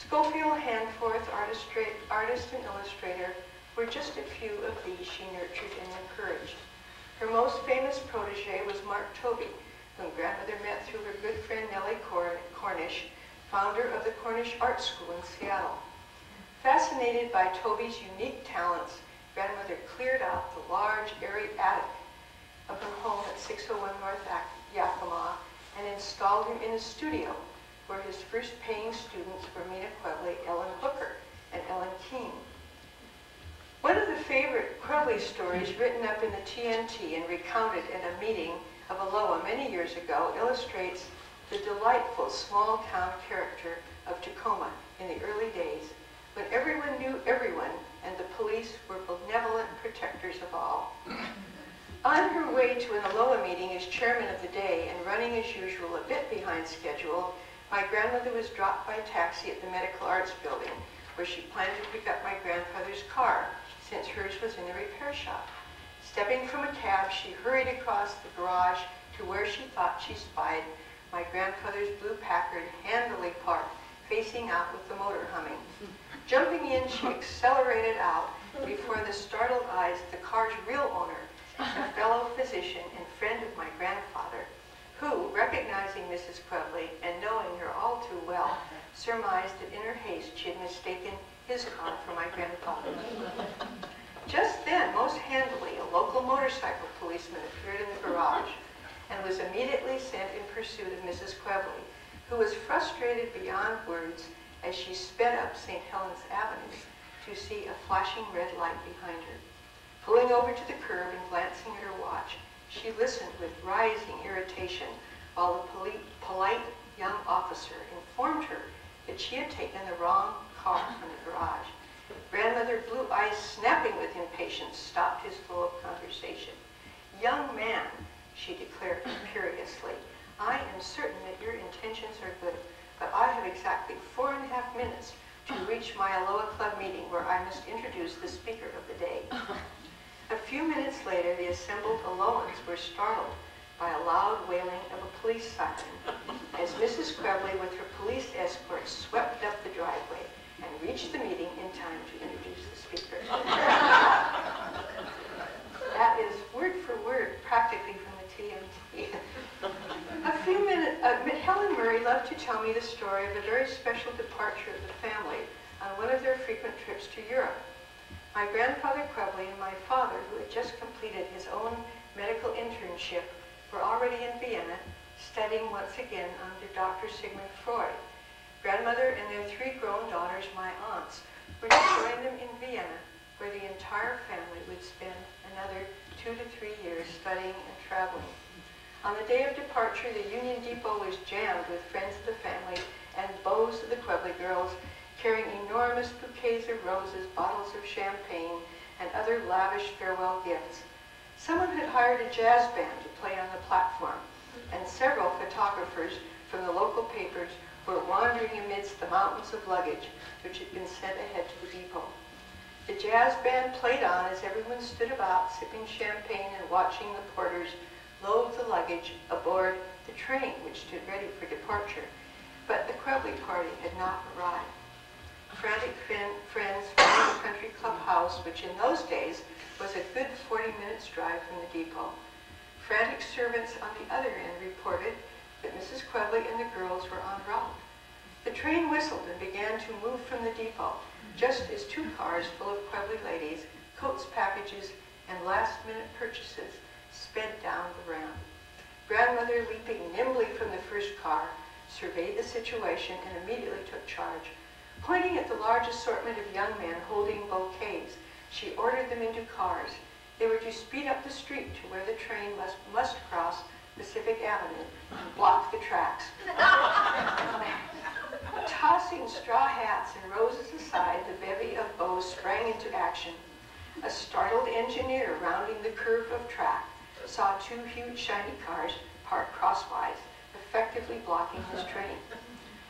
Schofield, Handforth, artist and illustrator, were just a few of these she nurtured and encouraged. Her most famous protege was Mark Tobey, whom grandmother met through her good friend Nellie Cornish, founder of the Cornish Art School in Seattle. Fascinated by Tobey's unique talents, grandmother cleared out the large, airy attic of her home at 601 North Yakima and installed him in a studio where his first paying students were Mina Quveli, Ellen Hooker, and Ellen Keene. One of the favorite Quveli stories written up in the TNT and recounted at a meeting of Aloha many years ago illustrates the delightful small-town character of Tacoma in the early days, when everyone knew everyone and the police were benevolent protectors of all. On her way to an Aloha meeting as chairman of the day and running as usual a bit behind schedule, my grandmother was dropped by taxi at the Medical Arts Building, where she planned to pick up my grandfather's car, since hers was in the repair shop. Stepping from a cab, she hurried across the garage to where she thought she spied my grandfather's blue Packard, handily parked, facing out with the motor humming. Jumping in, she accelerated out before the startled eyes of the car's real owner, a fellow physician and friend of my grandfather, who, recognizing Mrs. Quveli and knowing her all too well, surmised that in her haste she had mistaken his car for my grandfather's. Just then, most handily, a local motorcycle policeman appeared in the garage and was immediately sent in pursuit of Mrs. Quveli, who was frustrated beyond words as she sped up St. Helens Avenue to see a flashing red light behind her. Pulling over to the curb and glancing at her watch, she listened with rising irritation while the polite young officer informed her that she had taken the wrong car from the garage. Grandmother, blue eyes snapping with impatience, stopped his flow of conversation. "Young man," she declared imperiously, "I am certain that your intentions are good, but I have exactly 4.5 minutes to reach my Aloha Club meeting where I must introduce the speaker of the day." A few minutes later, the assembled Aloans were startled by a loud wailing of a police siren as Mrs. Quveli with her police escort swept up the driveway and reached the meeting in time to introduce the speaker. That is word for word, practically from the TNT. Helen Murray loved to tell me the story of a very special departure of the family on one of their frequent trips to Europe. My grandfather Quveli and my father, who had just completed his own medical internship, were already in Vienna, studying once again under Dr. Sigmund Freud. Grandmother and their 3 grown daughters, my aunts, were to join them in Vienna, where the entire family would spend another 2 to 3 years studying and traveling. On the day of departure, the Union Depot was jammed with friends of the family and beaux of the Quveli girls, carrying enormous bouquets of roses, bottles of champagne, and other lavish farewell gifts. Someone had hired a jazz band to play on the platform, and several photographers from the local papers were wandering amidst the mountains of luggage which had been sent ahead to the depot. The jazz band played on as everyone stood about, sipping champagne and watching the porters load the luggage aboard the train, which stood ready for departure. But the Quveli party had not arrived. Frantic friends found the country club house, which in those days was a good 40 minutes drive from the depot. Frantic servants on the other end reported that Mrs. Quveli and the girls were en route. The train whistled and began to move from the depot, just as 2 cars full of Quveli ladies, coats, packages, and last-minute purchases sped down the ramp. Grandmother, leaping nimbly from the first car, surveyed the situation and immediately took charge. Pointing at the large assortment of young men holding bouquets, she ordered them into cars. They were to speed up the street to where the train must cross Pacific Avenue and block the tracks. Tossing straw hats and roses aside, the bevy of beaux sprang into action. A startled engineer rounding the curve of track saw 2 huge shiny cars parked crosswise, effectively blocking his train.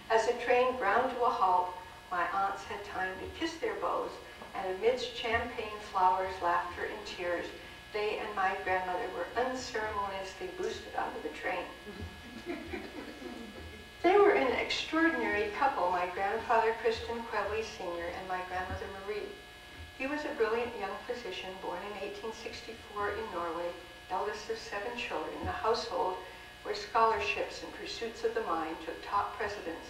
As the train ground to a halt, my aunts had time to kiss their beaux, and amidst champagne, flowers, laughter, and tears, they and my grandmother were unceremoniously boosted onto the train. They were in extraordinary couple, my grandfather Kristen Quveli Sr. and my grandmother Marie. He was a brilliant young physician born in 1864 in Norway, eldest of 7 children, in a household where scholarships and pursuits of the mind took top precedence.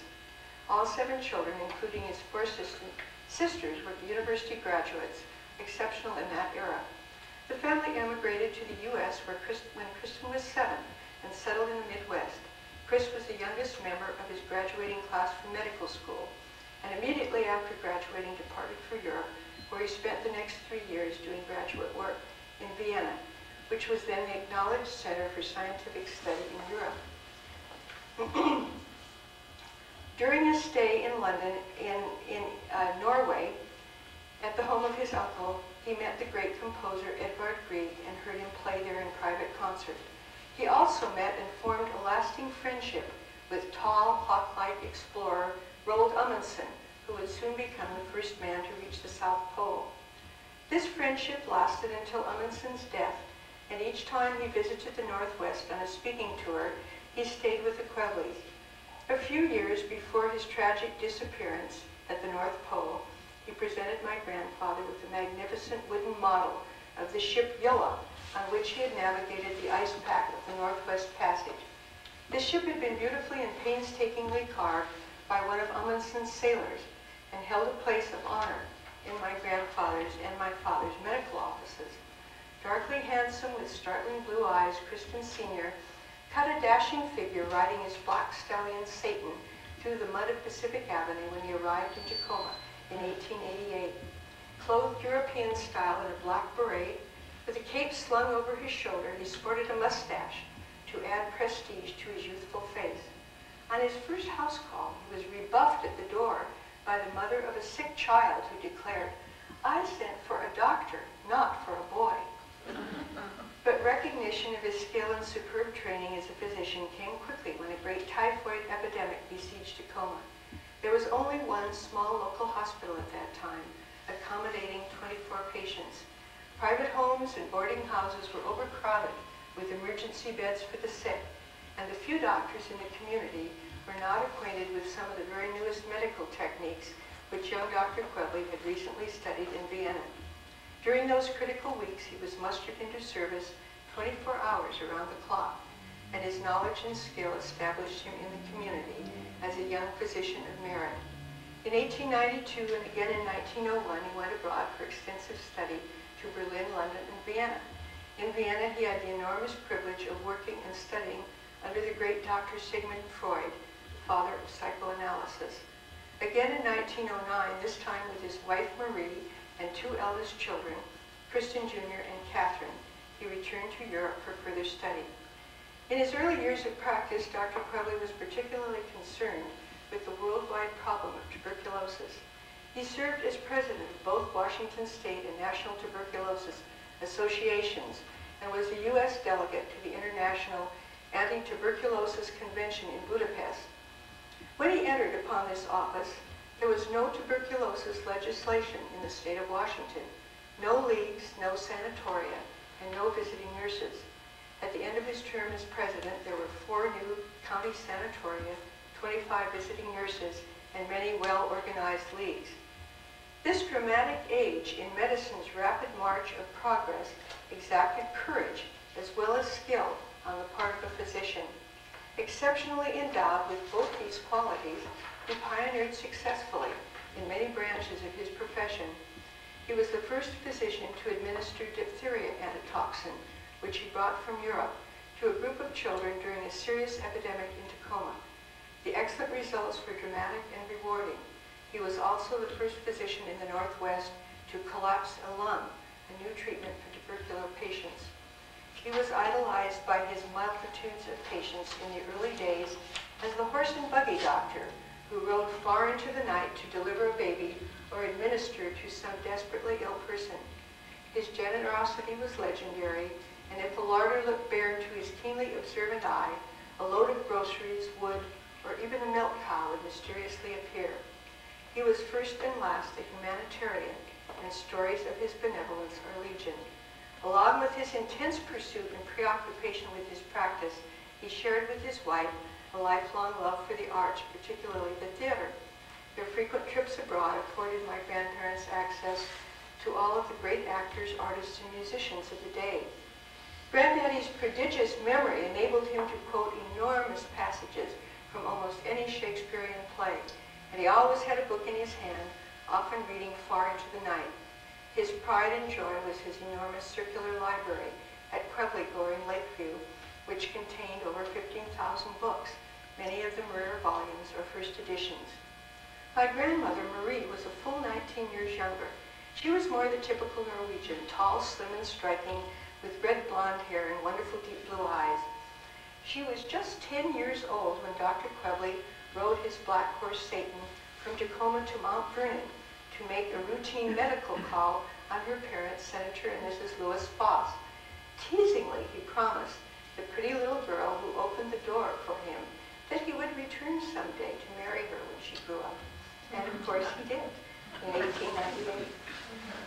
All 7 children, including his 4 sisters, were university graduates, exceptional in that era. The family emigrated to the U.S. when Kristen was 7 and settled in the Midwest. Chris was the youngest member of his graduating class from medical school, and immediately after graduating departed for Europe, where he spent the next 3 years doing graduate work in Vienna, which was then the acknowledged center for scientific study in Europe. During his stay in London, in Norway, at the home of his uncle, he met the great composer Edvard Grieg and heard him play there in private concert. He also met and formed a lasting friendship with tall, hawk-like explorer Roald Amundsen, who would soon become the first man to reach the South Pole. This friendship lasted until Amundsen's death, and each time he visited the Northwest on a speaking tour, he stayed with the Quevelis. A few years before his tragic disappearance at the North Pole, he presented my grandfather with a magnificent wooden model of the ship Yoa, on which he had navigated the ice pack of the Northwest Passage. This ship had been beautifully and painstakingly carved by one of Amundsen's sailors and held a place of honor in my grandfather's and my father's medical offices. Darkly handsome with startling blue eyes, Kristen Sr. cut a dashing figure riding his black stallion Satan through the mud of Pacific Avenue when he arrived in Tacoma in 1888. Clothed European style in a black beret, with a cape slung over his shoulder, he sported a mustache to add prestige to his youthful face. On his first house call, he was rebuffed at the door by the mother of a sick child who declared, "I sent for a doctor, not for a boy." But recognition of his skill and superb training as a physician came quickly when a great typhoid epidemic besieged Tacoma. There was only one small local hospital at that time, accommodating 24 patients. Private homes and boarding houses were overcrowded with emergency beds for the sick, and the few doctors in the community were not acquainted with some of the very newest medical techniques which young Dr. Quveli had recently studied in Vienna. During those critical weeks, he was mustered into service 24 hours around the clock, and his knowledge and skill established him in the community as a young physician of merit. In 1892 and again in 1901, he went abroad for extensive study to Berlin, London, and Vienna. In Vienna, he had the enormous privilege of working and studying under the great Dr. Sigmund Freud, the father of psychoanalysis. Again in 1909, this time with his wife Marie and 2 eldest children, Kristen Jr. and Catherine, he returned to Europe for further study. In his early years of practice, Dr. Quveli was particularly concerned with the worldwide problem of tuberculosis. He served as president of both Washington State and National Tuberculosis Associations and was a U.S. delegate to the International Anti-Tuberculosis Convention in Budapest. When he entered upon this office, there was no tuberculosis legislation in the state of Washington, no leagues, no sanatoria, and no visiting nurses. At the end of his term as president, there were 4 new county sanatoria, 25 visiting nurses, and many well-organized leagues. This dramatic age in medicine's rapid march of progress exacted courage as well as skill on the part of a physician. Exceptionally endowed with both these qualities, he pioneered successfully in many branches of his profession. He was the first physician to administer diphtheria antitoxin, which he brought from Europe, to a group of children during a serious epidemic in Tacoma. The excellent results were dramatic and rewarding. He was also the first physician in the Northwest to collapse a lung, a new treatment for tubercular patients. He was idolized by his multitudes of patients in the early days as the horse and buggy doctor who rode far into the night to deliver a baby or administer to some desperately ill person. His generosity was legendary, and if the larder looked bare to his keenly observant eye, a load of groceries, wood, or even a milk cow would mysteriously appear. He was first and last a humanitarian, and stories of his benevolence are legion. Along with his intense pursuit and preoccupation with his practice, He shared with his wife a lifelong love for the arts, particularly the theater. Their frequent trips abroad afforded my grandparents access to all of the great actors, artists, and musicians of the day. Granddaddy's prodigious memory enabled him to quote enormous passages from almost any Shakespearean play, and he always had a book in his hand, often reading far into the night. His pride and joy was his enormous circular library at Quveli in Lakewood, which contained over 15,000 books, many of them rare volumes or first editions. My grandmother, Marie, was a full 19 years younger. She was more the typical Norwegian, tall, slim, and striking, with red blonde hair and wonderful deep blue eyes. She was just 10 years old when Dr. Quveli rode his black horse Satan from Tacoma to Mount Vernon to make a routine medical call on her parents, Senator and Mrs. Lewis Foss. Teasingly, he promised the pretty little girl who opened the door for him that he would return someday to marry her when she grew up. And of course he did, in 1898.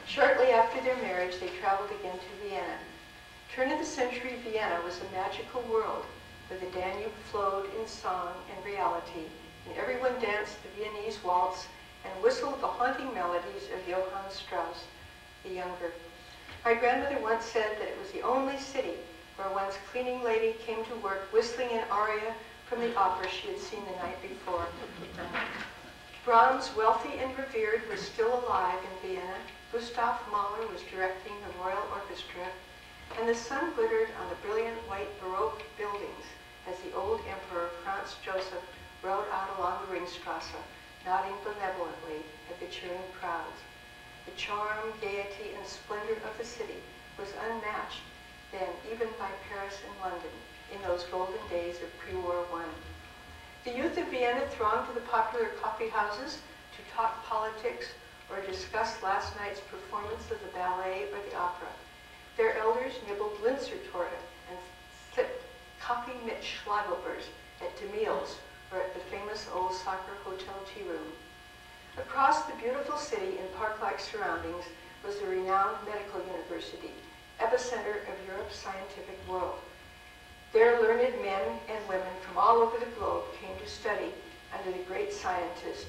Shortly after their marriage, they traveled again to Vienna. Turn-of-the-century Vienna was a magical world where the Danube flowed in song and reality, and everyone danced the Viennese waltz and whistled the haunting melodies of Johann Strauss, the younger. My grandmother once said that it was the only city where one's cleaning lady came to work whistling an aria from the opera she had seen the night before. Brahms, wealthy and revered, was still alive in Vienna. Gustav Mahler was directing the Royal Orchestra, and the sun glittered on the brilliant white Baroque buildings as the old Emperor Franz Joseph rode out along the Ringstrasse, nodding benevolently at the cheering crowds. The charm, gaiety, and splendor of the city was unmatched then, even by Paris and London, in those golden days of pre-war I. The youth of Vienna thronged to the popular coffee houses to talk politics or discuss last night's performance of the ballet or the opera. Their elders nibbled Linzer-Torte and sipped Kaffee-Mitch Schlagelbers at DeMille's or at the famous old soccer hotel tea room. Across the beautiful city in park-like surroundings was the renowned medical university, epicenter of Europe's scientific world. There learned men and women from all over the globe came to study under the great scientists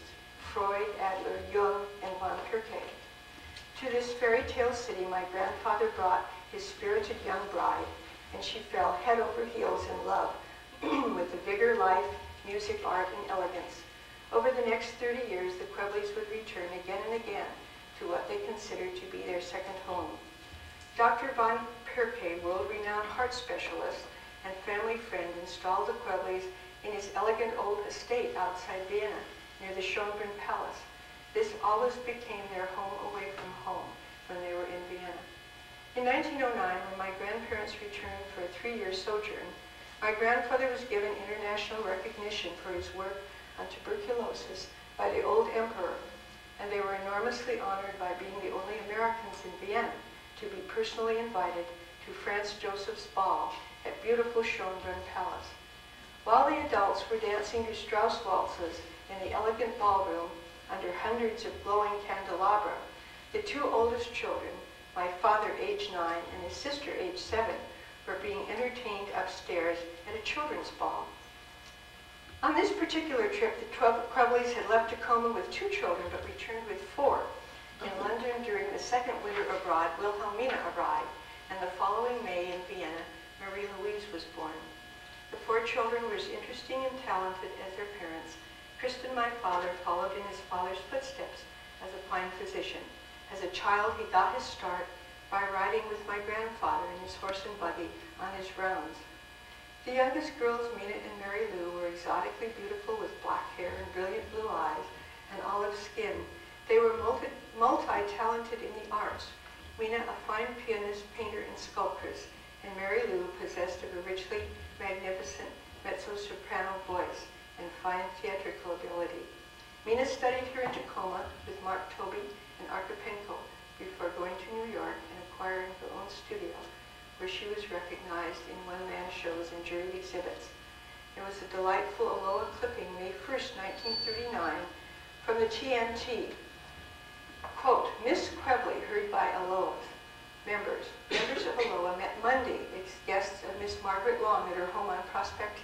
Freud, Adler, Jung, and von Pirquet. To this fairy tale city, my grandfather brought his spirited young bride, and she fell head over heels in love with the vigor, life, music, art, and elegance. Over the next 30 years, the Quevelis would return again and again to what they considered to be their second home. Dr. von Pirquet, world-renowned heart specialist and family friend, installed the Quevelis in his elegant old estate outside Vienna, near the Schönbrunn Palace. This always became their home away from home when they were in Vienna. In 1909, when my grandparents returned for a 3-year sojourn, my grandfather was given international recognition for his work on tuberculosis by the old emperor, and they were enormously honored by being the only Americans in Vienna to be personally invited to Franz Joseph's ball at beautiful Schönbrunn Palace. While the adults were dancing to Strauss waltzes in the elegant ballroom under hundreds of glowing candelabra, the 2 oldest children, my father age 9 and his sister age 7, were being entertained upstairs at a children's ball. On this particular trip, the Quevelis had left Tacoma with 2 children but returned with 4. In London during the second winter abroad, Wilhelmina arrived, and the following May in Vienna, Marie Louise was born. The 4 children were as interesting and talented as their parents. Tristan, my father, followed in his father's footsteps as a fine physician. As a child, he got his start by riding with my grandfather in his horse and buggy on his rounds. The youngest girls, Mina and Mary Lou, were exotically beautiful with black hair and brilliant blue eyes and olive skin. They were multi-talented in the arts. Mina, a fine pianist, painter, and sculptress, and Mary Lou possessed of a richly magnificent mezzo-soprano voice and fine theatrical ability. Mina studied here in Tacoma with Mark Tobey and Archipenko before going to New York and acquiring her own studio, where she was recognized in one-man shows and jury exhibits. There was a delightful Aloha clipping May 1st, 1939, from the TNT. Quote, Miss Quveli heard by Aloha. Members of Aloha met Monday as guests of Miss Margaret Long at her home on Prospect Hill.